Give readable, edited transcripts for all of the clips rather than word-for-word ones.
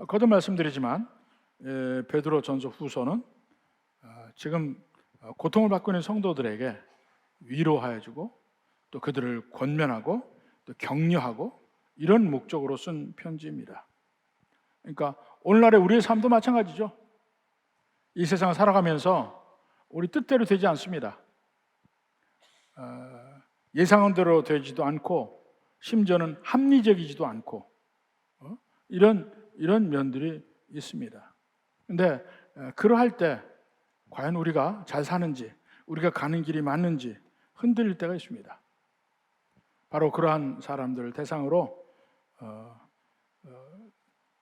거듭 말씀드리지만 베드로 전서 후서는 지금 고통을 받고 있는 성도들에게 위로하여 주고 또 그들을 권면하고 또 격려하고 이런 목적으로 쓴 편지입니다. 그러니까 오늘날의 우리의 삶도 마찬가지죠. 이 세상을 살아가면서 우리 뜻대로 되지 않습니다. 예상한 대로 되지도 않고 심지어는 합리적이지도 않고 이런 면들이 있습니다. 근데 그러할 때 과연 우리가 잘 사는지, 우리가 가는 길이 맞는지 흔들릴 때가 있습니다. 바로 그러한 사람들을 대상으로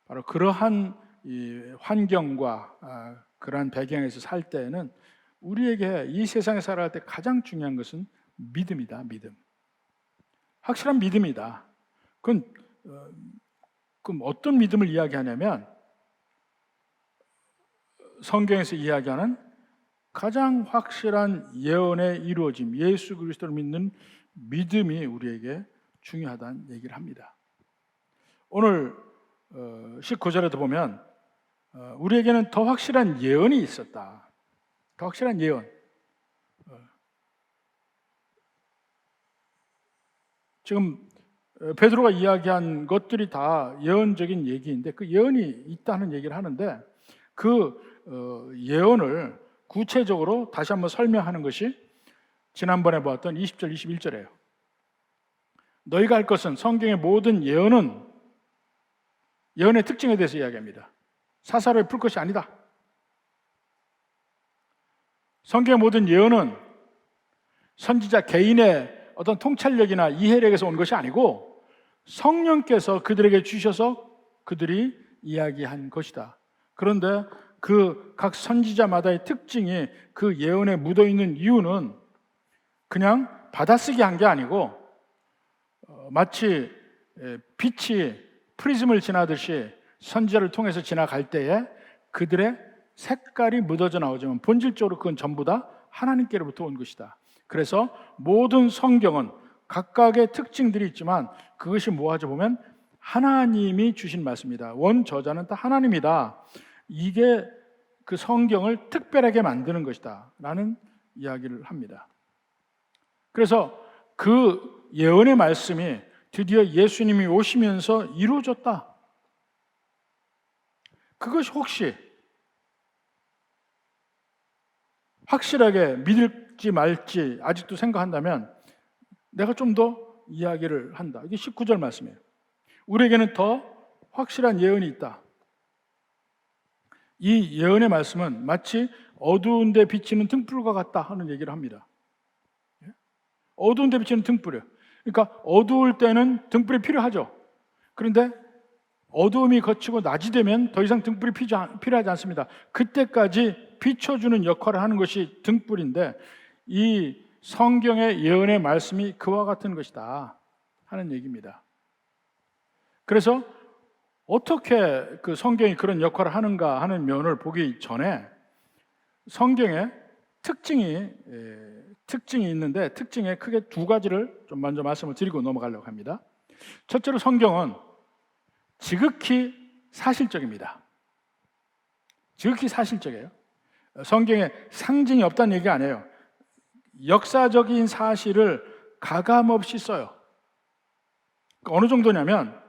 바로 그러한 이 환경과 그러한 배경에서 살 때에는 우리에게 이 세상에 살아갈 때 가장 중요한 것은 믿음이다. 믿음. 확실한 믿음이다. 그럼 어떤 믿음을 이야기하냐면 성경에서 이야기하는 가장 확실한 예언의 이루어짐, 예수 그리스도를 믿는 믿음이 우리에게 중요하다는 얘기를 합니다. 오늘 19절에도 보면 우리에게는 더 확실한 예언이 있었다. 더 확실한 예언. 지금 베드로가 이야기한 것들이 다 예언적인 얘기인데 그 예언이 있다는 얘기를 하는데 그 예언을 구체적으로 다시 한번 설명하는 것이 지난번에 보았던 20절, 21절이에요. 너희가 할 것은 성경의 모든 예언은 예언의 특징에 대해서 이야기합니다. 사사로이 풀 것이 아니다. 성경의 모든 예언은 선지자 개인의 어떤 통찰력이나 이해력에서 온 것이 아니고 성령께서 그들에게 주셔서 그들이 이야기한 것이다. 그런데 그 각 선지자마다의 특징이 그 예언에 묻어 있는 이유는 그냥 받아쓰기 한 게 아니고 마치 빛이 프리즘을 지나듯이 선지자를 통해서 지나갈 때에 그들의 색깔이 묻어져 나오지만 본질적으로 그건 전부 다 하나님께로부터 온 것이다. 그래서 모든 성경은 각각의 특징들이 있지만 그것이 뭐하죠 보면 하나님이 주신 말씀이다. 원 저자는 다 하나님이다. 이게 그 성경을 특별하게 만드는 것이다 라는 이야기를 합니다. 그래서 그 예언의 말씀이 드디어 예수님이 오시면서 이루어졌다. 그것이 혹시 확실하게 믿을지 말지 아직도 생각한다면 내가 좀 더 이야기를 한다. 이게 19절 말씀이에요. 우리에게는 더 확실한 예언이 있다. 이 예언의 말씀은 마치 어두운 데 비치는 등불과 같다 하는 얘기를 합니다. 어두운 데 비치는 등불이에요. 그러니까 어두울 때는 등불이 필요하죠. 그런데 어두움이 거치고 낮이 되면 더 이상 등불이 필요하지 않습니다. 그때까지 비춰주는 역할을 하는 것이 등불인데 이 성경의 예언의 말씀이 그와 같은 것이다 하는 얘기입니다. 그래서 어떻게 그 성경이 그런 역할을 하는가 하는 면을 보기 전에 성경에 특징이 있는데 특징에 크게 두 가지를 좀 먼저 말씀을 드리고 넘어가려고 합니다. 첫째로 성경은 지극히 사실적입니다. 지극히 사실적이에요. 성경에 상징이 없다는 얘기가 아니에요. 역사적인 사실을 가감없이 써요. 어느 정도냐면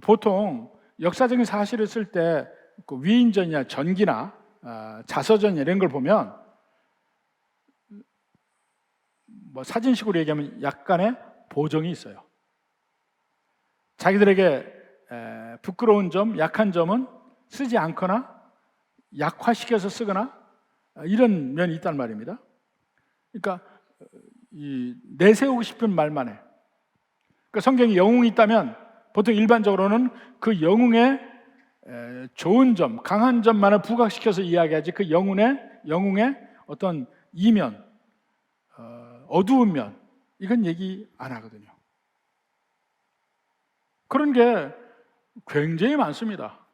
보통 역사적인 사실을 쓸 때 그 위인전이나 전기나 자서전 이런 걸 보면 뭐 사진식으로 얘기하면 약간의 보정이 있어요. 자기들에게 부끄러운 점, 약한 점은 쓰지 않거나 약화시켜서 쓰거나 이런 면이 있단 말입니다. 그러니까 내세우고 싶은 말만 해. 그러니까 성경에 영웅이 있다면 보통 일반적으로는 그 영웅의 좋은 점, 강한 점만을 부각시켜서 이야기하지 그 영웅의 어떤 이면, 어두운 면 이건 얘기 안 하거든요. 그런 게 굉장히 많습니다.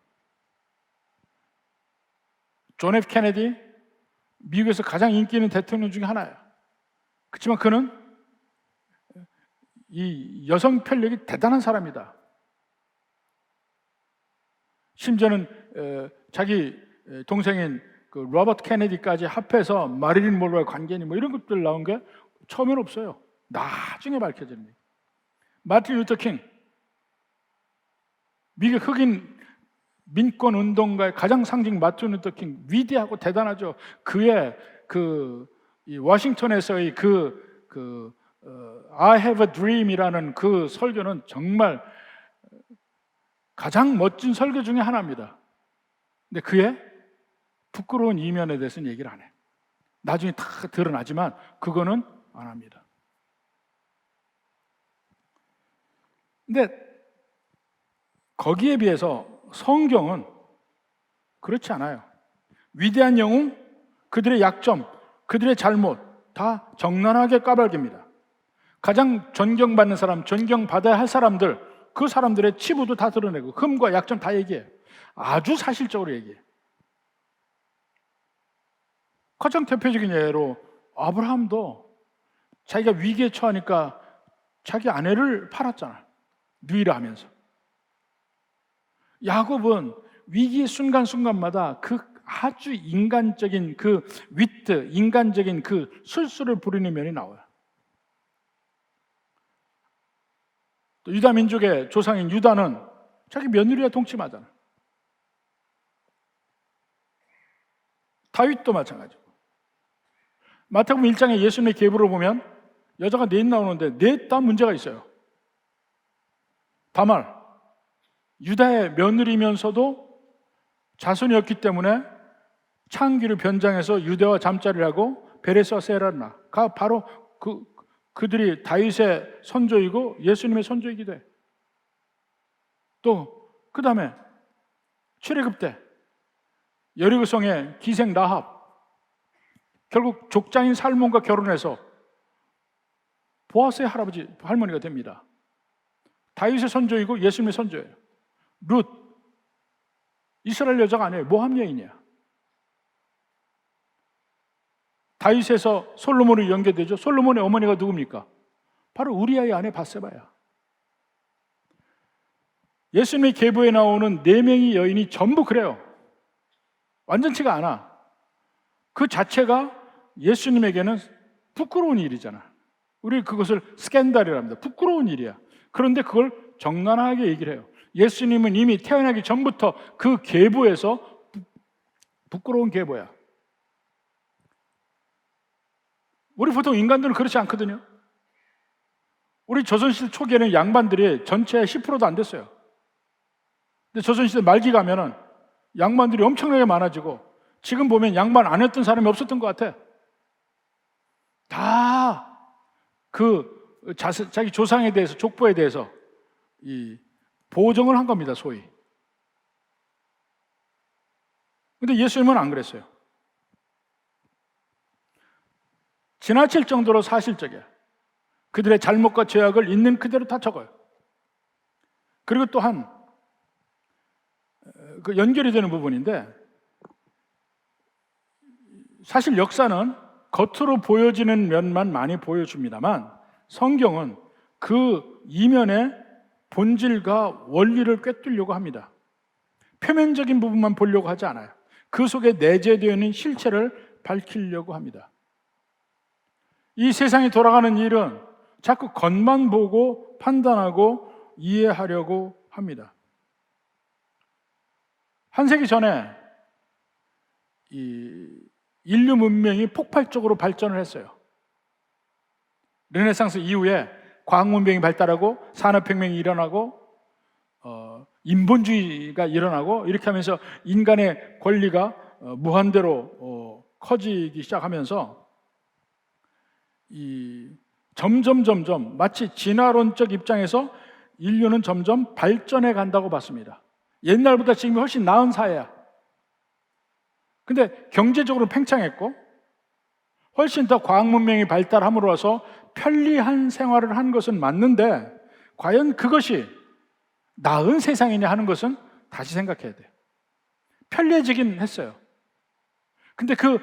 존 F 케네디 미국에서 가장 인기 있는 대통령 중에 하나예요. 그렇지만 그는 이 여성 편력이 대단한 사람이다. 심지어는 자기 동생인 그 로버트 케네디까지 합해서 마릴린 monroe와 관계니 뭐 이런 것들 나온 게 처음엔 없어요. 나중에 밝혀지는 거예요. 마틴 루터 킹, 미국 흑인 민권 운동가의 가장 상징 마틴 루터 킹, 위대하고 대단하죠. 그의 이 워싱턴에서의 I have a dream이라는 그 설교는 정말 가장 멋진 설교 중에 하나입니다. 근데 그의 부끄러운 이면에 대해서는 얘기를 안 해요. 나중에 다 드러나지만 그거는 안 합니다. 근데 거기에 비해서 성경은 그렇지 않아요. 위대한 영웅, 그들의 약점, 그들의 잘못 다 적나라하게 까발깁니다. 가장 존경받는 사람, 존경받아야 할 사람들, 그 사람들의 치부도 다 드러내고 흠과 약점 다 얘기해요. 아주 사실적으로 얘기해요. 가장 대표적인 예로 아브라함도 자기가 위기에 처하니까 자기 아내를 팔았잖아요. 누이라 하면서. 야곱은 위기의 순간순간마다 그 아주 인간적인 그 위트, 인간적인 그 술수를 부리는 면이 나와요. 또 유다 민족의 조상인 유다는 자기 며느리와 동침하잖아요. 다윗도 마찬가지고. 마태복음 1장에 예수님의 계보를 보면 여자가 넷 나오는데 넷 다 문제가 있어요. 다말, 유다의 며느리면서도 자손이었기 때문에 창기를 변장해서 유대와 잠자리를 하고 베레스와 세라나가 바로 그들이 다윗의 선조이고 예수님의 선조이기도 해. 또 그 다음에 출애굽 때 여리고성의 기생 라합, 결국 족장인 살몬과 결혼해서 보아스의 할머니가 됩니다. 다윗의 선조이고 예수님의 선조예요. 룻, 이스라엘 여자가 아니에요. 모함 여인이야. 다윗에서 솔로몬으로 연계되죠. 솔로몬의 어머니가 누굽니까? 바로 우리아의 아내 밧세바야. 예수님의 계보에 나오는 4명의 여인이 전부 그래요. 완전치가 않아. 그 자체가 예수님에게는 부끄러운 일이잖아. 우리 그것을 스캔들이라 합니다. 부끄러운 일이야. 그런데 그걸 적나라하게 얘기를 해요. 예수님은 이미 태어나기 전부터 그 계보에서 부끄러운 계보야. 우리 보통 인간들은 그렇지 않거든요. 우리 조선시대 초기에는 양반들이 전체의 10%도 안 됐어요. 근데 조선시대 말기 가면은 양반들이 엄청나게 많아지고 지금 보면 양반 안 했던 사람이 없었던 것 같아. 다 자기 조상에 대해서, 족보에 대해서 이 보정을 한 겁니다, 소위. 근데 예수님은 안 그랬어요. 지나칠 정도로 사실적이야. 그들의 잘못과 죄악을 있는 그대로 다 적어요. 그리고 또한 그 연결이 되는 부분인데, 사실 역사는 겉으로 보여지는 면만 많이 보여줍니다만 성경은 그 이면의 본질과 원리를 꿰뚫려고 합니다. 표면적인 부분만 보려고 하지 않아요. 그 속에 내재되어 있는 실체를 밝히려고 합니다. 이 세상이 돌아가는 일은 자꾸 겉만 보고 판단하고 이해하려고 합니다. 한 세기 전에 이 인류 문명이 폭발적으로 발전을 했어요. 르네상스 이후에 과학 문명이 발달하고 산업혁명이 일어나고 인본주의가 일어나고 이렇게 하면서 인간의 권리가 무한대로 커지기 시작하면서 점점 마치 진화론적 입장에서 인류는 점점 발전해 간다고 봤습니다. 옛날보다 지금이 훨씬 나은 사회야. 근데 경제적으로 팽창했고 훨씬 더 과학 문명이 발달함으로써 편리한 생활을 한 것은 맞는데 과연 그것이 나은 세상이냐 하는 것은 다시 생각해야 돼요. 편리해지긴 했어요. 근데 그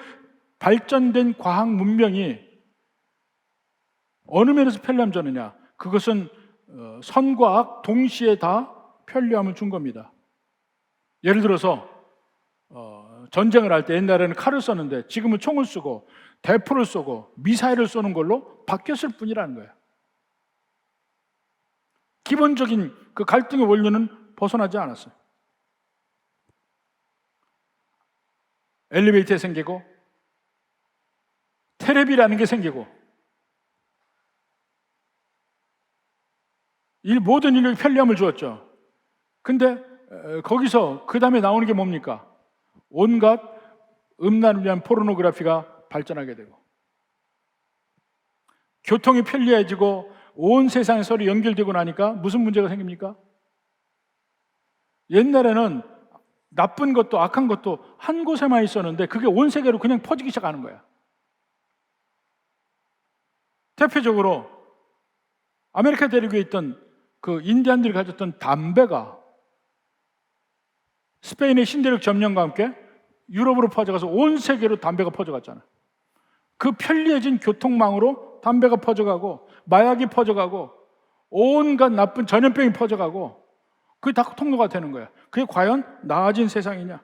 발전된 과학 문명이 어느 면에서 편리함 주느냐? 그것은 선과 악 동시에 다 편리함을 준 겁니다. 예를 들어서 전쟁을 할 때 옛날에는 칼을 썼는데 지금은 총을 쓰고 대포를 쏘고 미사일을 쏘는 걸로 바뀌었을 뿐이라는 거예요. 기본적인 그 갈등의 원리는 벗어나지 않았어요. 엘리베이터 생기고 테레비라는 게 생기고 모든 인류에게 편리함을 주었죠. 근데 거기서 그 다음에 나오는 게 뭡니까? 온갖 음란을 위한 포르노그래피가 발전하게 되고 교통이 편리해지고 온 세상에 서로 연결되고 나니까 무슨 문제가 생깁니까? 옛날에는 나쁜 것도 악한 것도 한 곳에만 있었는데 그게 온 세계로 그냥 퍼지기 시작하는 거야. 대표적으로 아메리카 대륙에 있던 그 인디안들이 가졌던 담배가 스페인의 신대륙 점령과 함께 유럽으로 퍼져가서 온 세계로 담배가 퍼져갔잖아요. 그 편리해진 교통망으로 담배가 퍼져가고 마약이 퍼져가고 온갖 나쁜 전염병이 퍼져가고 그게 다 통로가 되는 거야. 그게 과연 나아진 세상이냐?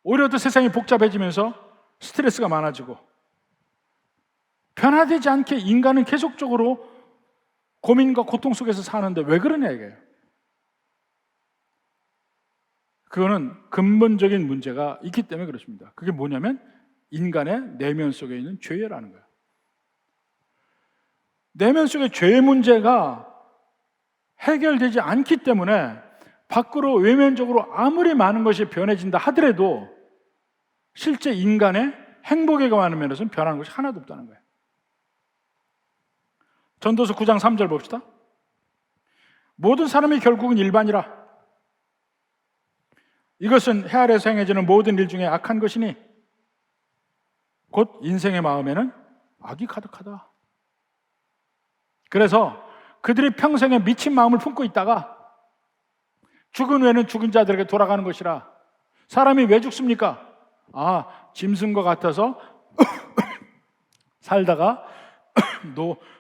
오히려 더 세상이 복잡해지면서 스트레스가 많아지고 변화되지 않게 인간은 계속적으로 고민과 고통 속에서 사는데 왜 그러냐 이거예요. 그거는 근본적인 문제가 있기 때문에 그렇습니다. 그게 뭐냐면 인간의 내면 속에 있는 죄라는 거예요. 내면 속의 죄의 문제가 해결되지 않기 때문에 밖으로 외면적으로 아무리 많은 것이 변해진다 하더라도 실제 인간의 행복에 관한 면에서는 변하는 것이 하나도 없다는 거예요. 전도서 9장 3절 봅시다. 모든 사람이 결국은 일반이라. 이것은 해 아래에서 행해지는 모든 일 중에 악한 것이니 곧 인생의 마음에는 악이 가득하다. 그래서 그들이 평생에 미친 마음을 품고 있다가 죽은 후에는 죽은 자들에게 돌아가는 것이라. 사람이 왜 죽습니까? 짐승과 같아서 살다가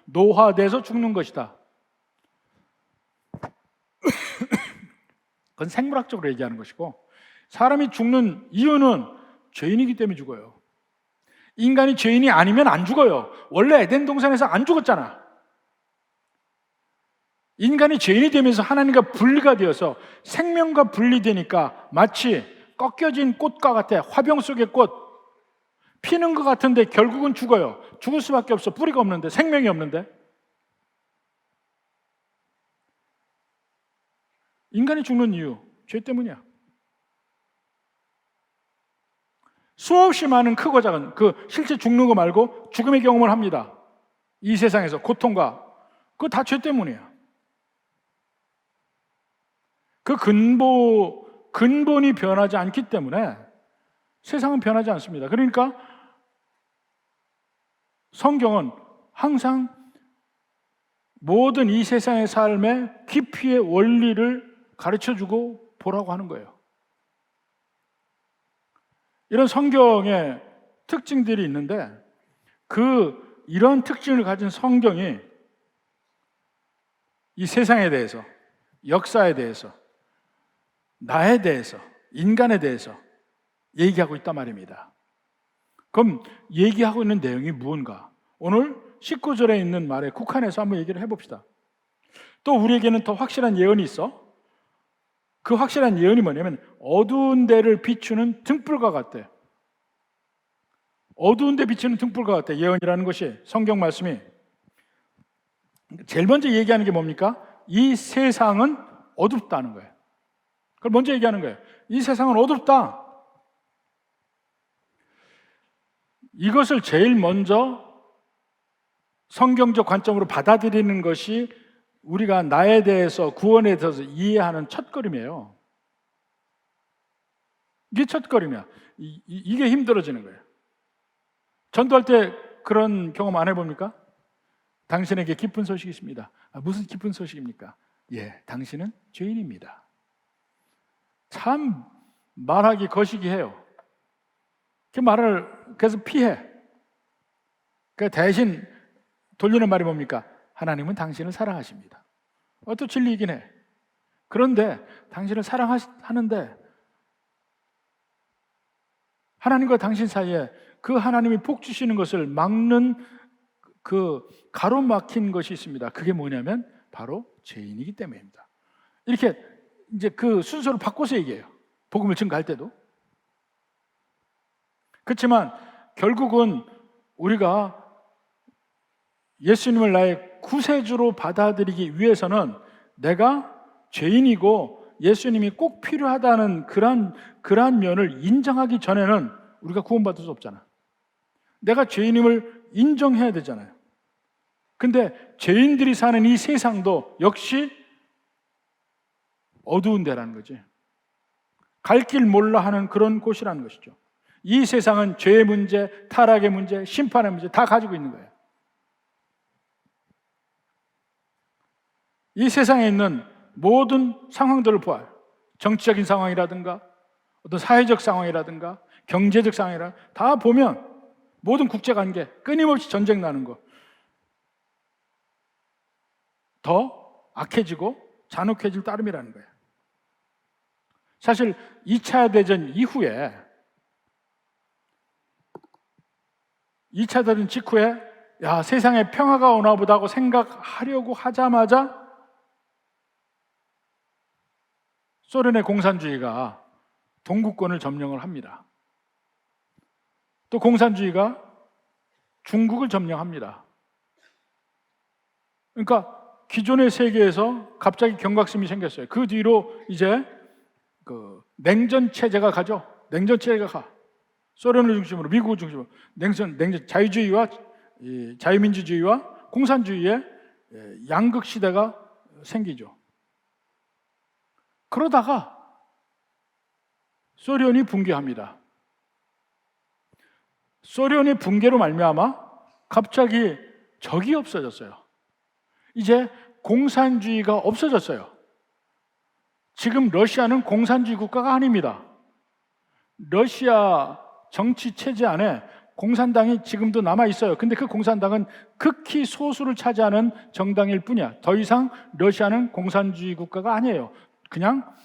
노화돼서 죽는 것이다. 그건 생물학적으로 얘기하는 것이고, 사람이 죽는 이유는 죄인이기 때문에 죽어요. 인간이 죄인이 아니면 안 죽어요. 원래 에덴 동산에서 안 죽었잖아. 인간이 죄인이 되면서 하나님과 분리가 되어서 생명과 분리되니까 마치 꺾여진 꽃과 같아. 화병 속의 꽃 피는 것 같은데 결국은 죽어요. 죽을 수밖에 없어. 뿌리가 없는데, 생명이 없는데. 인간이 죽는 이유, 죄 때문이야. 수없이 많은 크고 작은 실제 죽는 거 말고 죽음의 경험을 합니다. 이 세상에서 고통과, 그거 다 죄 때문이야. 그 근본이 변하지 않기 때문에 세상은 변하지 않습니다. 그러니까 성경은 항상 모든 이 세상의 삶의 깊이의 원리를 가르쳐주고 보라고 하는 거예요. 이런 성경의 특징들이 있는데 이런 특징을 가진 성경이 이 세상에 대해서, 역사에 대해서, 나에 대해서, 인간에 대해서 얘기하고 있단 말입니다. 그럼 얘기하고 있는 내용이 무언가? 오늘 19절에 있는 말에 국한해서 한번 얘기를 해봅시다. 또 우리에게는 더 확실한 예언이 있어. 그 확실한 예언이 뭐냐면 어두운 데를 비추는 등불과 같대. 어두운 데 비추는 등불과 같대. 예언이라는 것이, 성경 말씀이. 제일 먼저 얘기하는 게 뭡니까? 이 세상은 어둡다는 거예요. 그걸 먼저 얘기하는 거예요. 이 세상은 어둡다. 이것을 제일 먼저 성경적 관점으로 받아들이는 것이 우리가 나에 대해서, 구원에 대해서 이해하는 첫걸음이에요. 이게 첫걸음이야. 이게 힘들어지는 거예요. 전도할 때 그런 경험 안 해봅니까? 당신에게 기쁜 소식이 있습니다. 무슨 기쁜 소식입니까? 당신은 죄인입니다. 참 말하기 거시기해요. 그 말을 계속 피해. 그 대신 돌리는 말이 뭡니까? 하나님은 당신을 사랑하십니다. 또 진리이긴 해. 그런데 당신을 사랑하는데 하나님과 당신 사이에 그 하나님이 복 주시는 것을 막는 그 가로막힌 것이 있습니다. 그게 뭐냐면 바로 죄인이기 때문입니다. 이렇게 이제 그 순서를 바꿔서 얘기해요. 복음을 증거할 때도. 그렇지만 결국은 우리가 예수님을 나의 구세주로 받아들이기 위해서는 내가 죄인이고 예수님이 꼭 필요하다는 그러한 면을 인정하기 전에는 우리가 구원받을 수 없잖아. 내가 죄인임을 인정해야 되잖아요. 근데 죄인들이 사는 이 세상도 역시 어두운 데라는 거지. 갈 길 몰라 하는 그런 곳이라는 것이죠. 이 세상은 죄의 문제, 타락의 문제, 심판의 문제 다 가지고 있는 거예요. 이 세상에 있는 모든 상황들을 보아요. 정치적인 상황이라든가 어떤 사회적 상황이라든가 경제적 상황이라 다 보면 모든 국제관계 끊임없이 전쟁 나는 거 더 악해지고 잔혹해질 따름이라는 거예요. 사실 2차 대전 이후에 2차 대전 직후에 세상에 평화가 오나 보다 하고 생각하려고 하자마자 소련의 공산주의가 동구권을 점령을 합니다. 또 공산주의가 중국을 점령합니다. 그러니까 기존의 세계에서 갑자기 경각심이 생겼어요. 그 뒤로 이제 그 냉전 체제가 가죠. 냉전 체제가 가. 소련을 중심으로, 미국을 중심으로 냉전 자유주의와 자유민주주의와 공산주의의 양극 시대가 생기죠. 그러다가 소련이 붕괴합니다. 소련의 붕괴로 말미암아 갑자기 적이 없어졌어요. 이제 공산주의가 없어졌어요. 지금 러시아는 공산주의 국가가 아닙니다. 러시아 정치 체제 안에 공산당이 지금도 남아 있어요. 근데 그 공산당은 극히 소수를 차지하는 정당일 뿐이야. 더 이상 러시아는 공산주의 국가가 아니에요. 그냥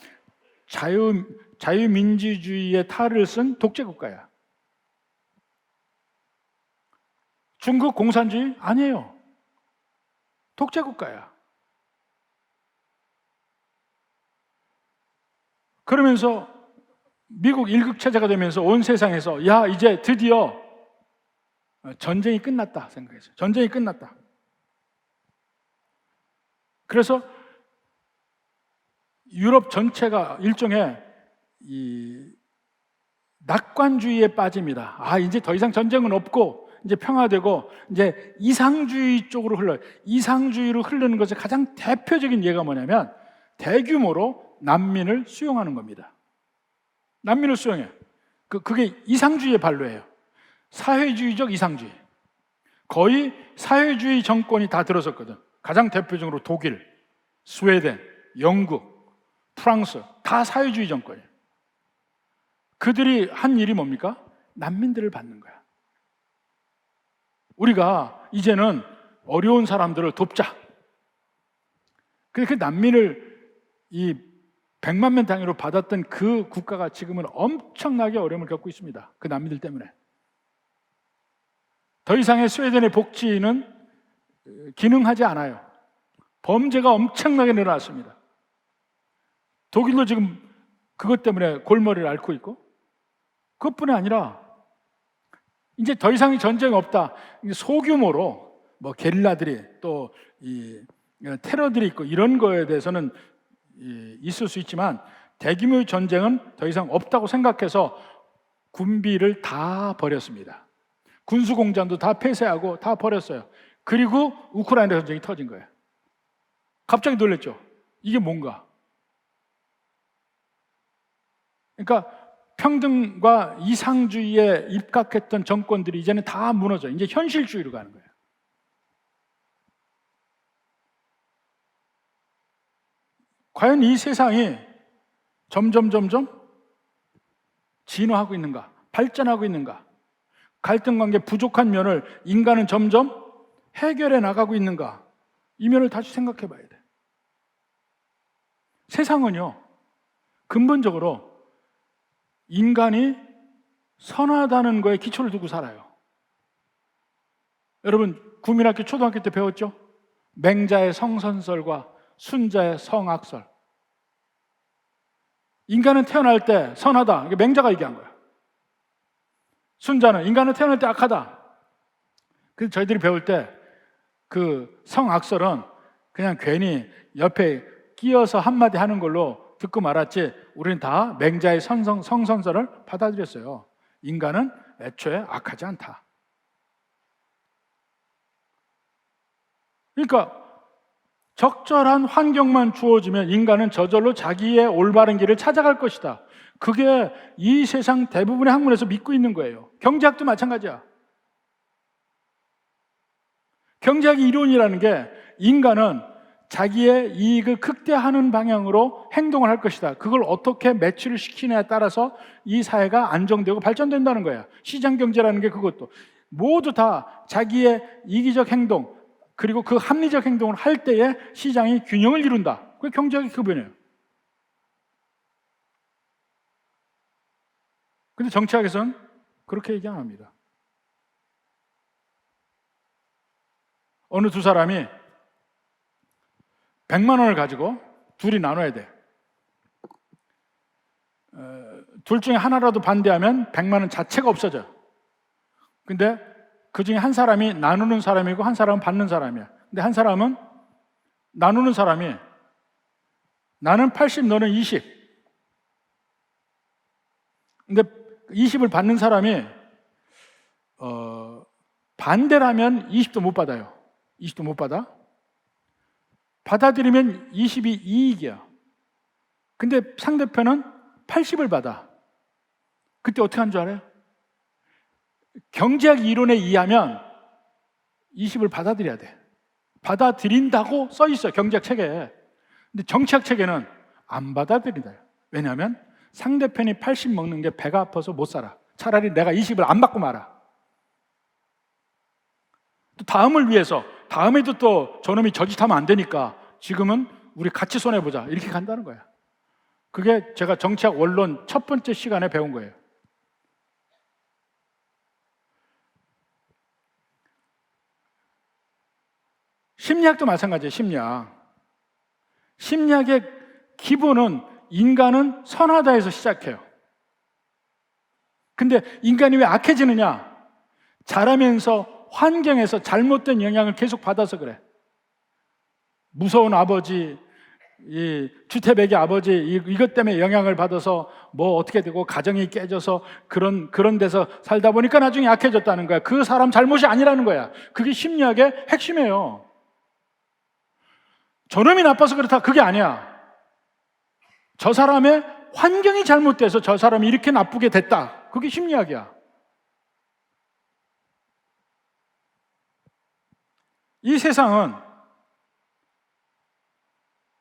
자유민주주의의 탈을 쓴 독재 국가야. 중국 공산주의 아니에요. 독재 국가야. 그러면서 미국 일극 체제가 되면서 온 세상에서 이제 드디어 전쟁이 끝났다 생각했어요. 전쟁이 끝났다. 그래서 유럽 전체가 일종의 이 낙관주의에 빠집니다. 이제 더 이상 전쟁은 없고 이제 평화되고 이제 이상주의 쪽으로 흘러요. 이상주의로 흐르는 것의 가장 대표적인 예가 뭐냐면 대규모로 난민을 수용하는 겁니다. 난민을 수용해요. 그게 이상주의의 발로예요. 사회주의적 이상주의. 거의 사회주의 정권이 다 들어섰거든. 가장 대표적으로 독일, 스웨덴, 영국, 프랑스 다 사회주의 정권이에요. 그들이 한 일이 뭡니까? 난민들을 받는 거야. 우리가 이제는 어려운 사람들을 돕자. 그 난민을 이 100만 명 단위로 받았던 그 국가가 지금은 엄청나게 어려움을 겪고 있습니다. 그 난민들 때문에. 더 이상의 스웨덴의 복지는 기능하지 않아요. 범죄가 엄청나게 늘어났습니다. 독일도 지금 그것 때문에 골머리를 앓고 있고, 그것뿐이 아니라 이제 더 이상의 전쟁이 없다. 소규모로 게릴라들이 또 이 테러들이 있고 이런 거에 대해서는 있을 수 있지만 대규모의 전쟁은 더 이상 없다고 생각해서 군비를 다 버렸습니다. 군수공장도 다 폐쇄하고 다 버렸어요. 그리고 우크라이나 전쟁이 터진 거예요. 갑자기 놀랬죠. 이게 뭔가? 그러니까 평등과 이상주의에 입각했던 정권들이 이제는 다 무너져. 이제 현실주의로 가는 거예요. 과연 이 세상이 점점 진화하고 있는가? 발전하고 있는가? 갈등관계 부족한 면을 인간은 점점 해결해 나가고 있는가? 이 면을 다시 생각해 봐야 돼. 세상은요, 근본적으로 인간이 선하다는 거에 기초를 두고 살아요. 여러분, 국민학교 초등학교 때 배웠죠? 맹자의 성선설과 순자의 성악설. 인간은 태어날 때 선하다. 이게 맹자가 얘기한 거야. 순자는 인간은 태어날 때 악하다. 그래서 저희들이 배울 때 그 성악설은 그냥 괜히 옆에 끼어서 한마디 하는 걸로 듣고 말았지, 우리는 다 맹자의 성선설을 받아들였어요. 인간은 애초에 악하지 않다. 그러니까 적절한 환경만 주어지면 인간은 저절로 자기의 올바른 길을 찾아갈 것이다. 그게 이 세상 대부분의 학문에서 믿고 있는 거예요. 경제학도 마찬가지야. 경제학 이론이라는 게 인간은 자기의 이익을 극대화하는 방향으로 행동을 할 것이다. 그걸 어떻게 매출을 시키느냐에 따라서 이 사회가 안정되고 발전된다는 거야. 시장 경제라는 게 그것도. 모두 다 자기의 이기적 행동, 그리고 그 합리적 행동을 할 때에 시장이 균형을 이룬다. 그게 경제학의 기본이에요. 근데 정치학에서는 그렇게 얘기 안 합니다. 어느 두 사람이 100만 원을 가지고 둘이 나눠야 돼. 둘 중에 하나라도 반대하면 100만 원 자체가 없어져. 근데 그 중에 한 사람이 나누는 사람이고 한 사람은 받는 사람이야. 근데 한 사람은 나누는 사람이 나는 80, 너는 20. 근데 20을 받는 사람이 반대를 하면 20도 못 받아요. 20도 못 받아. 받아들이면 20이 이익이야. 근데 상대편은 80을 받아. 그때 어떻게 하는 줄 알아요? 경제학 이론에 의하면 20을 받아들여야 돼. 받아들인다고 써 있어요, 경제학 책에. 근데 정치학 책에는 안 받아들인다. 왜냐하면 상대편이 80 먹는 게 배가 아파서 못 살아. 차라리 내가 20을 안 받고 말아. 또 다음을 위해서, 다음에도 또 저놈이 저짓하면 안 되니까 지금은 우리 같이 손해보자, 이렇게 간다는 거야. 그게 제가 정치학 원론 첫 번째 시간에 배운 거예요. 심리학도 마찬가지예요. 심리학의 기본은 인간은 선하다에서 시작해요. 근데 인간이 왜 악해지느냐? 자라면서 환경에서 잘못된 영향을 계속 받아서 그래. 무서운 아버지, 이 주태백의 아버지, 이것 때문에 영향을 받아서 뭐 어떻게 되고 가정이 깨져서 그런 데서 살다 보니까 나중에 약해졌다는 거야. 그 사람 잘못이 아니라는 거야. 그게 심리학의 핵심이에요. 저놈이 나빠서 그렇다, 그게 아니야. 저 사람의 환경이 잘못돼서 저 사람이 이렇게 나쁘게 됐다. 그게 심리학이야. 이 세상은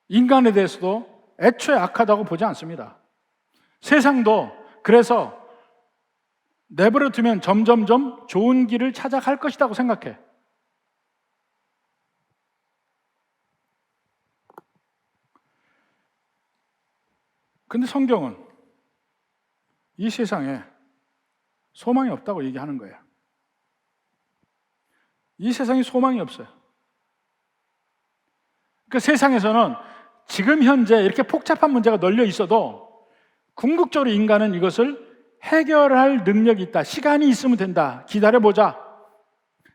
인간에 대해서도 애초에 악하다고 보지 않습니다. 세상도 그래서 내버려 두면 점점점 좋은 길을 찾아갈 것이라고 생각해. 근데 성경은 이 세상에 소망이 없다고 얘기하는 거예요. 이 세상에 소망이 없어요. 그 세상에서는 지금 현재 이렇게 복잡한 문제가 널려 있어도 궁극적으로 인간은 이것을 해결할 능력이 있다. 시간이 있으면 된다. 기다려보자.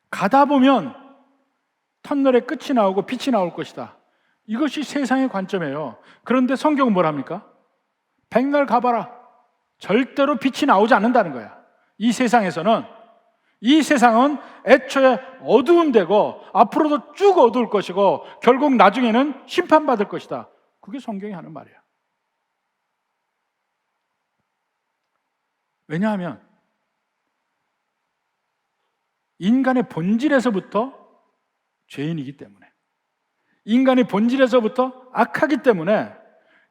가다 보면 터널의 끝이 나오고 빛이 나올 것이다. 이것이 세상의 관점이에요. 그런데 성경은 뭘 합니까? 백날 가봐라. 절대로 빛이 나오지 않는다는 거야. 이 세상은 애초에 어두운 데고 앞으로도 쭉 어두울 것이고 결국 나중에는 심판받을 것이다. 그게 성경이 하는 말이야. 왜냐하면 인간의 본질에서부터 죄인이기 때문에, 인간의 본질에서부터 악하기 때문에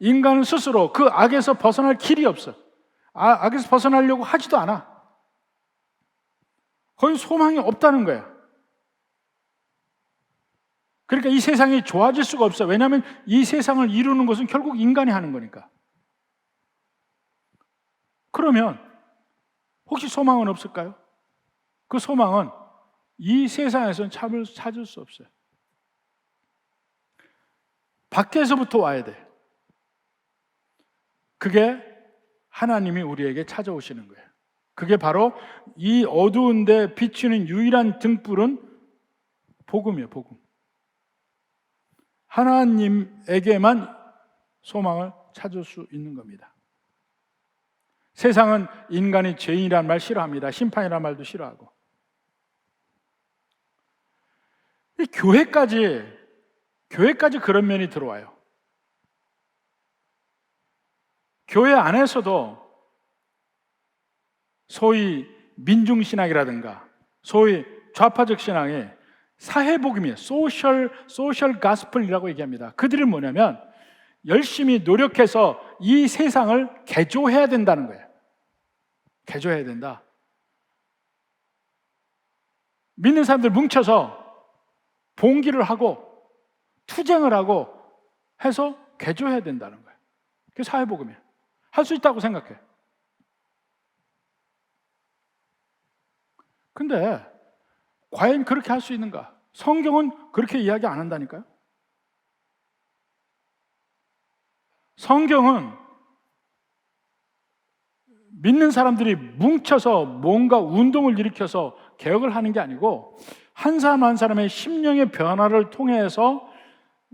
인간은 스스로 그 악에서 벗어날 길이 없어. 악에서 벗어나려고 하지도 않아. 거의 소망이 없다는 거야. 그러니까 이 세상이 좋아질 수가 없어요. 왜냐하면 이 세상을 이루는 것은 결국 인간이 하는 거니까. 그러면 혹시 소망은 없을까요? 그 소망은 이 세상에서는 찾을 수 없어요. 밖에서부터 와야 돼. 그게 하나님이 우리에게 찾아오시는 거예요. 그게 바로 이 어두운 데 비추는 유일한 등불은 복음이에요, 복음. 하나님에게만 소망을 찾을 수 있는 겁니다. 세상은 인간이 죄인이라는 말 싫어합니다. 심판이라는 말도 싫어하고. 이 교회까지 그런 면이 들어와요. 교회 안에서도 소위 민중신학이라든가 소위 좌파적 신앙이 사회복음이에요. 소셜 가스펠이라고 얘기합니다. 그들은 뭐냐면 열심히 노력해서 이 세상을 개조해야 된다는 거예요. 개조해야 된다. 믿는 사람들 뭉쳐서 봉기를 하고 투쟁을 하고 해서 개조해야 된다는 거예요. 그게 사회복음이에요. 할 수 있다고 생각해. 근데 과연 그렇게 할 수 있는가? 성경은 그렇게 이야기 안 한다니까요. 성경은 믿는 사람들이 뭉쳐서 뭔가 운동을 일으켜서 개혁을 하는 게 아니고 한 사람 한 사람의 심령의 변화를 통해서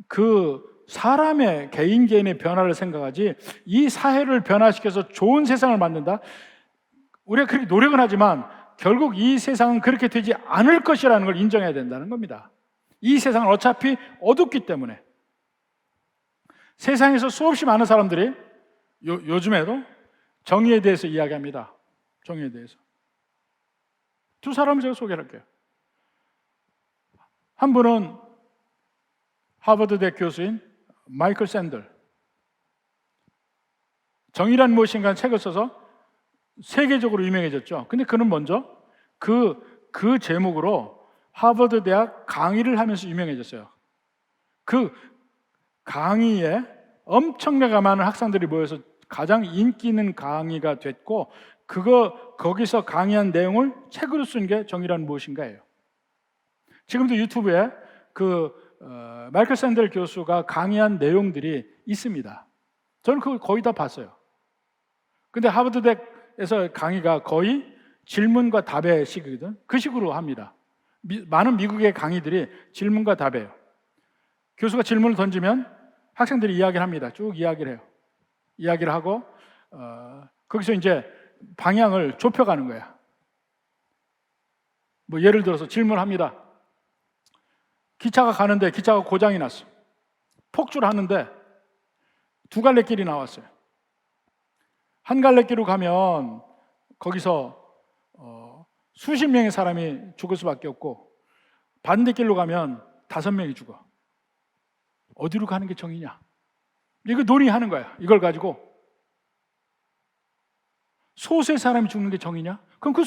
그 사람의 개인의 변화를 생각하지 이 사회를 변화시켜서 좋은 세상을 만든다? 우리가 그렇게 노력은 하지만 결국 이 세상은 그렇게 되지 않을 것이라는 걸 인정해야 된다는 겁니다. 이 세상은 어차피 어둡기 때문에. 세상에서 수없이 많은 사람들이 요즘에도 정의에 대해서 이야기합니다. 정의에 대해서. 두 사람을 제가 소개할게요. 한 분은 하버드대 교수인 마이클 샌들. 정의란 무엇인가 책을 써서 세계적으로 유명해졌죠. 근데 그는 먼저 그 제목으로 하버드 대학 강의를 하면서 유명해졌어요. 그 강의에 엄청나게 많은 학생들이 모여서 가장 인기 있는 강의가 됐고 거기서 강의한 내용을 책으로 쓴 게 정의란 무엇인가예요. 지금도 유튜브에 마이클 샌들 교수가 강의한 내용들이 있습니다. 저는 그걸 거의 다 봤어요. 근데 하버드 대학에서 강의가 거의 질문과 답의 식이거든. 그 식으로 합니다. 많은 미국의 강의들이 질문과 답이에요. 교수가 질문을 던지면 학생들이 이야기를 합니다. 쭉 이야기를 해요. 이야기를 하고 거기서 이제 방향을 좁혀가는 거야. 뭐 예를 들어서 질문합니다. 기차가 가는데 기차가 고장이 났어. 폭주를 하는데 두 갈래 길이 나왔어요. 한 갈래 길로 가면 거기서 수십 명의 사람이 죽을 수밖에 없고 반대길로 가면 5명이 죽어. 어디로 가는 게 정의냐? 이거 논의하는 거야. 이걸 가지고 소수의 사람이 죽는 게 정의냐? 그럼 그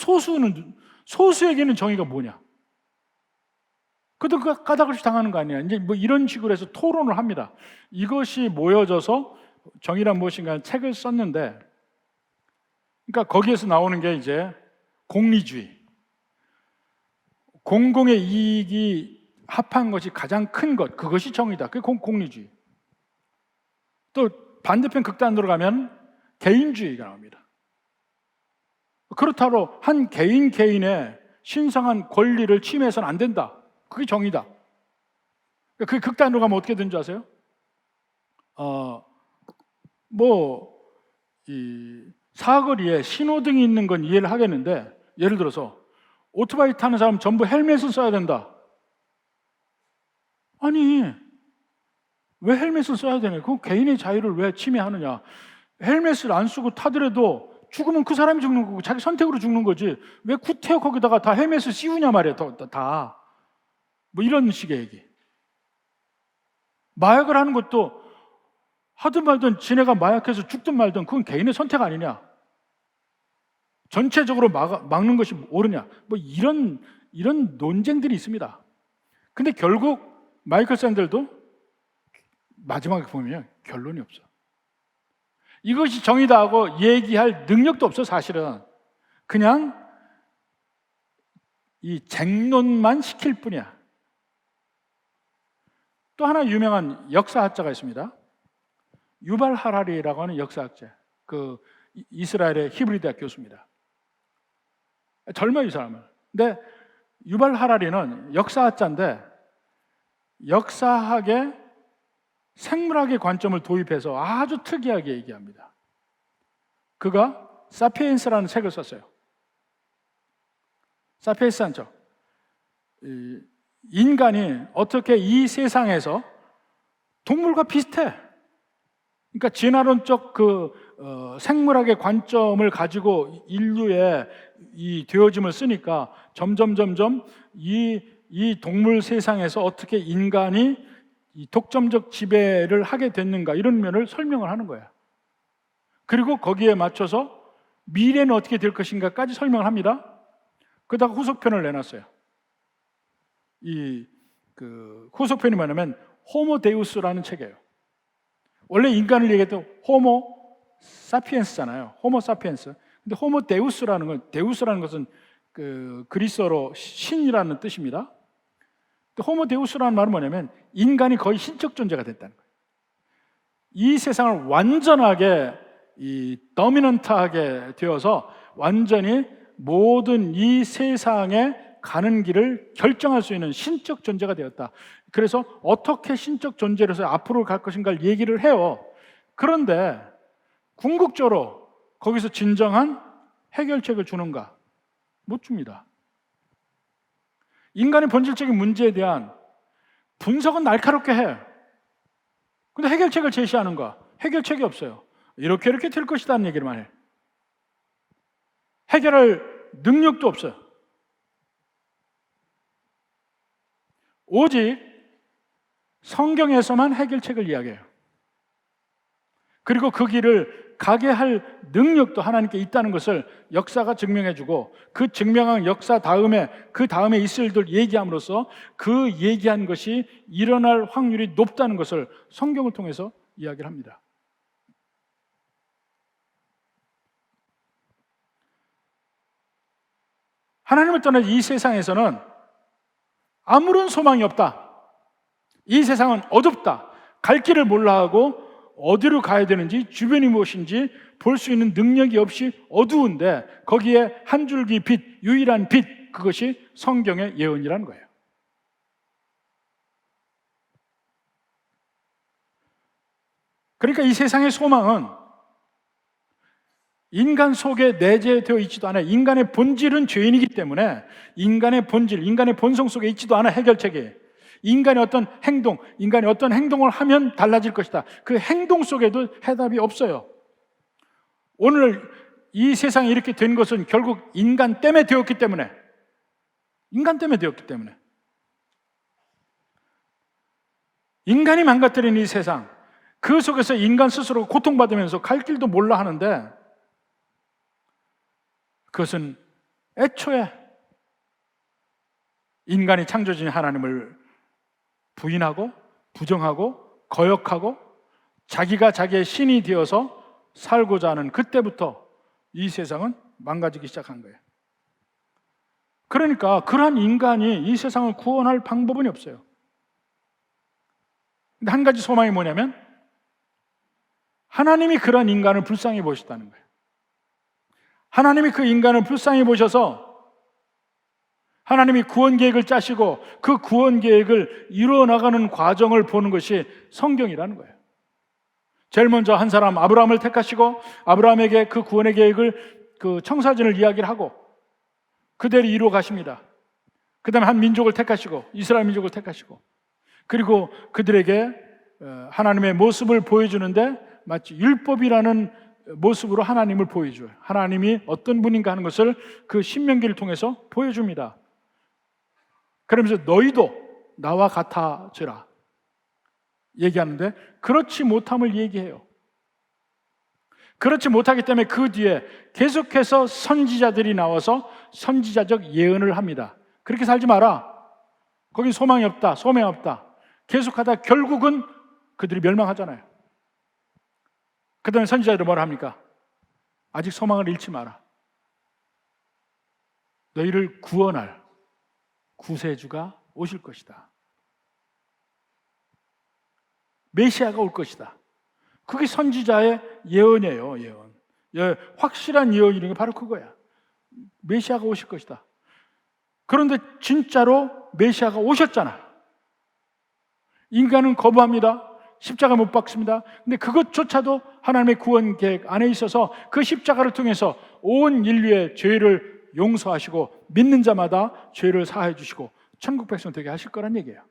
소수에게는 정의가 뭐냐? 그것도 까닭없이 당하는 거 아니야. 이제 뭐 이런 식으로 해서 토론을 합니다. 이것이 모여져서 정의란 무엇인가 책을 썼는데, 그러니까 거기에서 나오는 게 이제 공리주의. 공공의 이익이 합한 것이 가장 큰 것, 그것이 정의다. 그게 공리주의. 또 반대편 극단으로 가면 개인주의가 나옵니다. 그렇다고 한 개인의 신성한 권리를 침해해서는 안 된다. 그게 정의다. 그 극단으로 가면 어떻게 되는 줄 아세요? 이 사거리에 신호등이 있는 건 이해를 하겠는데, 예를 들어서 오토바이 타는 사람 전부 헬멧을 써야 된다. 아니, 왜 헬멧을 써야 되냐? 그 개인의 자유를 왜 침해하느냐? 헬멧을 안 쓰고 타더라도 죽으면 그 사람이 죽는 거고 자기 선택으로 죽는 거지. 왜 구태여 거기다가 다 헬멧을 씌우냐 말이야. 다. 뭐 이런 식의 얘기. 마약을 하는 것도 하든 말든 지네가 마약해서 죽든 말든 그건 개인의 선택 아니냐? 전체적으로 막는 것이 옳으냐? 뭐 이런 논쟁들이 있습니다. 근데 결국 마이클 샌델도 마지막에 보면 결론이 없어. 이것이 정의다 하고 얘기할 능력도 없어. 사실은 그냥 이 쟁론만 시킬 뿐이야. 또 하나 유명한 역사학자가 있습니다. 유발 하라리라고 하는 역사학자, 그 이스라엘의 히브리 대학 교수입니다. 젊어요, 이 사람은. 근데 유발 하라리는 역사학자인데 역사학의 생물학의 관점을 도입해서 아주 특이하게 얘기합니다. 그가 사피엔스라는 책을 썼어요. 사피엔스한 책. 인간이 어떻게 이 세상에서 동물과 비슷해. 그러니까 진화론적 생물학의 관점을 가지고 인류의 이 되어짐을 쓰니까 점점 이 동물 세상에서 어떻게 인간이 이 독점적 지배를 하게 됐는가 이런 면을 설명을 하는 거야. 그리고 거기에 맞춰서 미래는 어떻게 될 것인가까지 설명을 합니다. 그러다가 후속편을 내놨어요. 후속편이 뭐냐면 호모 데우스라는 책이에요. 원래 인간을 얘기해도 호모 사피엔스잖아요. 호모 사피엔스. 근데 호모 데우스라는 것은 그리스어로 신이라는 뜻입니다. 호모 데우스라는 말은 뭐냐면 인간이 거의 신적 존재가 됐다는 거예요. 이 세상을 완전하게 더미넌트하게 되어서 완전히 모든 이 세상에 가는 길을 결정할 수 있는 신적 존재가 되었다. 그래서 어떻게 신적 존재로서 앞으로 갈 것인가를 얘기를 해요. 그런데 궁극적으로 거기서 진정한 해결책을 주는가? 못 줍니다. 인간의 본질적인 문제에 대한 분석은 날카롭게 해. 근데 해결책을 제시하는가? 해결책이 없어요. 이렇게 될 것이라는 얘기를만 해. 해결할 능력도 없어요. 오직 성경에서만 해결책을 이야기해요. 그리고 그 길을 가게 할 능력도 하나님께 있다는 것을 역사가 증명해주고 그 증명한 역사 다음에 그 다음에 있을 일들 얘기함으로써 그 얘기한 것이 일어날 확률이 높다는 것을 성경을 통해서 이야기를 합니다. 하나님을 떠나 이 세상에서는 아무런 소망이 없다. 이 세상은 어둡다. 갈 길을 몰라 하고 어디로 가야 되는지 주변이 무엇인지 볼 수 있는 능력이 없이 어두운데 거기에 한 줄기 빛, 유일한 빛, 그것이 성경의 예언이라는 거예요. 그러니까 이 세상의 소망은 인간 속에 내재되어 있지도 않아요. 인간의 본질은 죄인이기 때문에 인간의 본질, 인간의 본성 속에 있지도 않아. 해결책이 인간의 어떤 행동을 하면 달라질 것이다. 그 행동 속에도 해답이 없어요. 오늘 이 세상이 이렇게 된 것은 결국 인간 때문에 되었기 때문에 인간이 망가뜨린 이 세상, 그 속에서 인간 스스로 고통받으면서 갈 길도 몰라 하는데 그것은 애초에 인간이 창조주인 하나님을 부인하고 부정하고 거역하고 자기가 자기의 신이 되어서 살고자 하는 그때부터 이 세상은 망가지기 시작한 거예요. 그러니까 그러한 인간이 이 세상을 구원할 방법은 없어요. 근데 한 가지 소망이 뭐냐면 하나님이 그런 인간을 불쌍히 보셨다는 거예요. 하나님이 그 인간을 불쌍히 보셔서 하나님이 구원 계획을 짜시고 그 구원 계획을 이루어 나가는 과정을 보는 것이 성경이라는 거예요. 제일 먼저 한 사람 아브라함을 택하시고 아브라함에게 그 구원의 계획을 그 청사진을 이야기를 하고 그대로 이루어 가십니다. 그 다음에 한 민족을 택하시고 이스라엘 민족을 택하시고 그리고 그들에게 하나님의 모습을 보여주는데 마치 율법이라는 모습으로 하나님을 보여줘요. 하나님이 어떤 분인가 하는 것을 그 신명기를 통해서 보여줍니다. 그러면서 너희도 나와 같아져라 얘기하는데 그렇지 못함을 얘기해요. 그렇지 못하기 때문에 그 뒤에 계속해서 선지자들이 나와서 선지자적 예언을 합니다. 그렇게 살지 마라. 거긴 소망이 없다. 소망이 없다. 계속하다 결국은 그들이 멸망하잖아요. 그 다음에 선지자들이 뭐라 합니까? 아직 소망을 잃지 마라. 너희를 구원할 구세주가 오실 것이다. 메시아가 올 것이다. 그게 선지자의 예언이에요. 예언. 확실한 예언이라는 게 바로 그거야. 메시아가 오실 것이다. 그런데 진짜로 메시아가 오셨잖아. 인간은 거부합니다. 십자가 못 박습니다. 근데 그것조차도 하나님의 구원 계획 안에 있어서 그 십자가를 통해서 온 인류의 죄를 용서하시고 믿는 자마다 죄를 사하여 주시고 천국 백성 되게 하실 거란 얘기예요.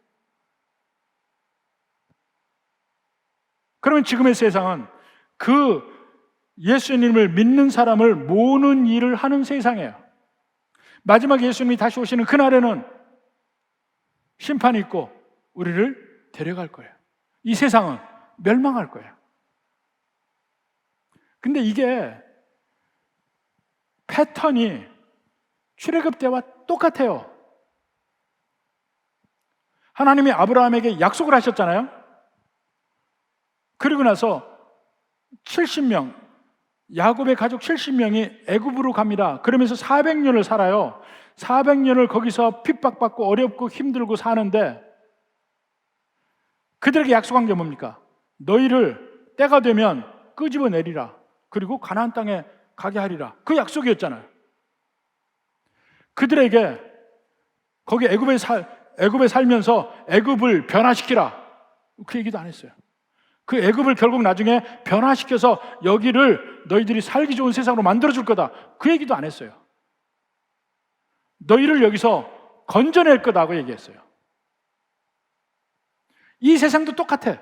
그러면 지금의 세상은 그 예수님을 믿는 사람을 모으는 일을 하는 세상이에요. 마지막 예수님이 다시 오시는 그날에는 심판이 있고 우리를 데려갈 거예요. 이 세상은 멸망할 거예요. 근데 이게 패턴이 출애굽 때와 똑같아요. 하나님이 아브라함에게 약속을 하셨잖아요. 그리고 나서 70명, 야곱의 가족 70명이 애굽으로 갑니다. 그러면서 400년을 살아요. 400년을 거기서 핍박받고 어렵고 힘들고 사는데 그들에게 약속한 게 뭡니까? 너희를 때가 되면 끄집어내리라. 그리고 가나안 땅에 가게 하리라. 그 약속이었잖아요. 그들에게 거기 애굽에 살면서 애굽을 변화시키라. 그 얘기도 안 했어요. 그 애굽을 결국 나중에 변화시켜서 여기를 너희들이 살기 좋은 세상으로 만들어줄 거다. 그 얘기도 안 했어요. 너희를 여기서 건져낼 거다고 얘기했어요. 이 세상도 똑같아.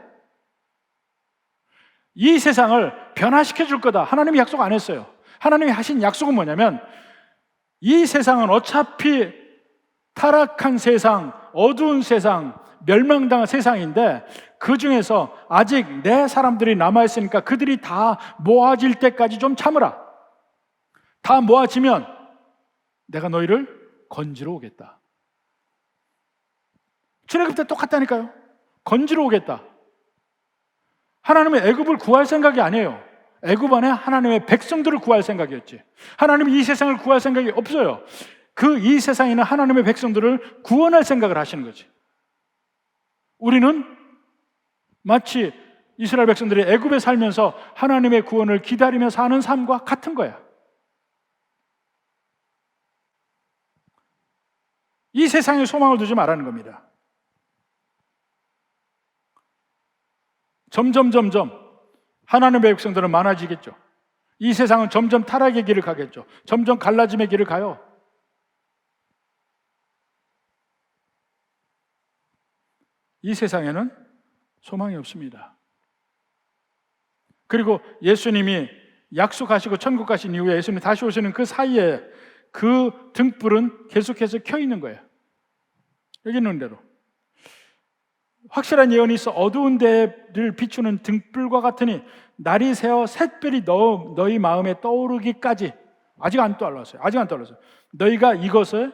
이 세상을 변화시켜 줄 거다. 하나님이 약속 안 했어요. 하나님이 하신 약속은 뭐냐면 이 세상은 어차피 타락한 세상, 어두운 세상, 멸망당한 세상인데 그 중에서 아직 내 사람들이 남아있으니까 그들이 다 모아질 때까지 좀 참으라. 다 모아지면 내가 너희를 건지러 오겠다. 출애굽 때 똑같다니까요. 건지러 오겠다. 하나님은 애굽을 구할 생각이 아니에요. 애굽 안에 하나님의 백성들을 구할 생각이었지. 하나님은 이 세상을 구할 생각이 없어요. 그 이 세상에 있는 하나님의 백성들을 구원할 생각을 하시는 거지. 우리는 마치 이스라엘 백성들이 애굽에 살면서 하나님의 구원을 기다리며 사는 삶과 같은 거야. 이 세상에 소망을 두지 말라는 겁니다. 점점 하나님의 백성들은 많아지겠죠. 이 세상은 점점 타락의 길을 가겠죠. 점점 갈라짐의 길을 가요. 이 세상에는 소망이 없습니다. 그리고 예수님이 약속하시고 천국 가신 이후에 예수님이 다시 오시는 그 사이에 그 등불은 계속해서 켜 있는 거예요. 여기 있는 대로 확실한 예언이 있어 어두운 데를 비추는 등불과 같으니 날이 새어 샛별이 너희 마음에 떠오르기까지 아직 안 떠올랐어요. 너희가 이것을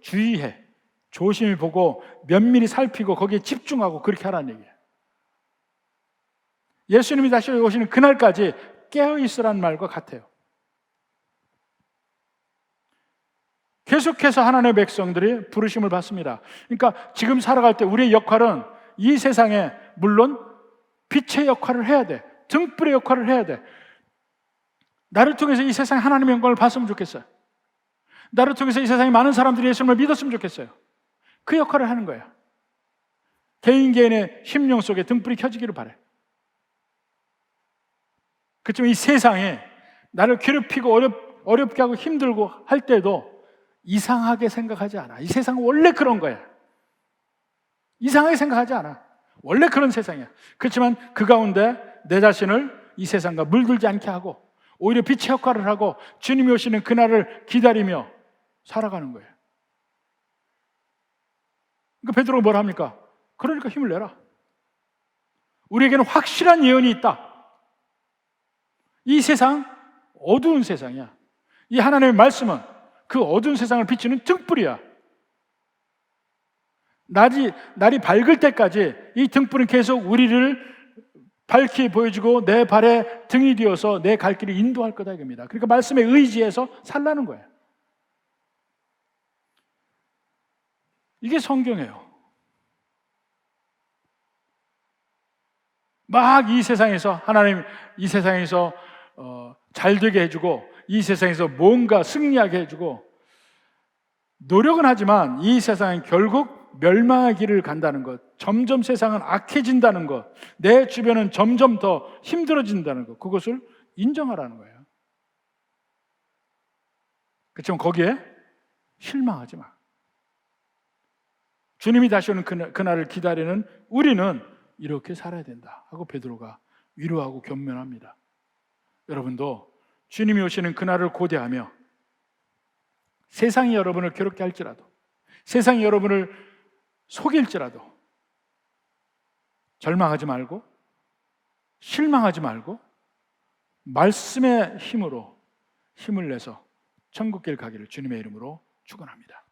주의해, 조심히 보고 면밀히 살피고 거기에 집중하고 그렇게 하라는 얘기예요. 예수님이 다시 오시는 그날까지 깨어 있으라는 말과 같아요. 계속해서 하나님의 백성들이 부르심을 받습니다. 그러니까 지금 살아갈 때 우리의 역할은 이 세상에 물론 빛의 역할을 해야 돼. 등불의 역할을 해야 돼. 나를 통해서 이 세상에 하나님의 영광을 봤으면 좋겠어요. 나를 통해서 이 세상에 많은 사람들이 예수님을 믿었으면 좋겠어요. 그 역할을 하는 거예요. 개인의 심령 속에 등불이 켜지기를 바래. 그렇지만 이 세상에 나를 괴롭히고 어렵게 하고 힘들고 할 때도 이상하게 생각하지 않아. 이 세상은 원래 그런 거야. 이상하게 생각하지 않아. 원래 그런 세상이야. 그렇지만 그 가운데 내 자신을 이 세상과 물들지 않게 하고 오히려 빛의 역할을 하고 주님이 오시는 그날을 기다리며 살아가는 거예요. 그러니까 베드로가 뭘 합니까? 그러니까 힘을 내라. 우리에게는 확실한 예언이 있다. 이 세상 어두운 세상이야. 이 하나님의 말씀은 그 어두운 세상을 비추는 등불이야. 날이 밝을 때까지 이 등불은 계속 우리를 밝히 보여주고 내 발에 등이 되어서 내 갈 길을 인도할 거다 이겁니다. 그러니까 말씀에 의지해서 살라는 거예요. 이게 성경이에요. 막 이 세상에서 하나님 이 세상에서 잘 되게 해주고 이 세상에서 뭔가 승리하게 해주고 노력은 하지만 이 세상은 결국 멸망의 길을 간다는 것, 점점 세상은 악해진다는 것, 내 주변은 점점 더 힘들어진다는 것, 그것을 인정하라는 거예요. 그렇지만 거기에 실망하지 마. 주님이 다시 오는 그날을 기다리는 우리는 이렇게 살아야 된다 하고 베드로가 위로하고 견면합니다. 여러분도 주님이 오시는 그날을 고대하며 세상이 여러분을 괴롭게 할지라도, 세상이 여러분을 속일지라도 절망하지 말고 실망하지 말고 말씀의 힘으로 힘을 내서 천국길 가기를 주님의 이름으로 축원합니다.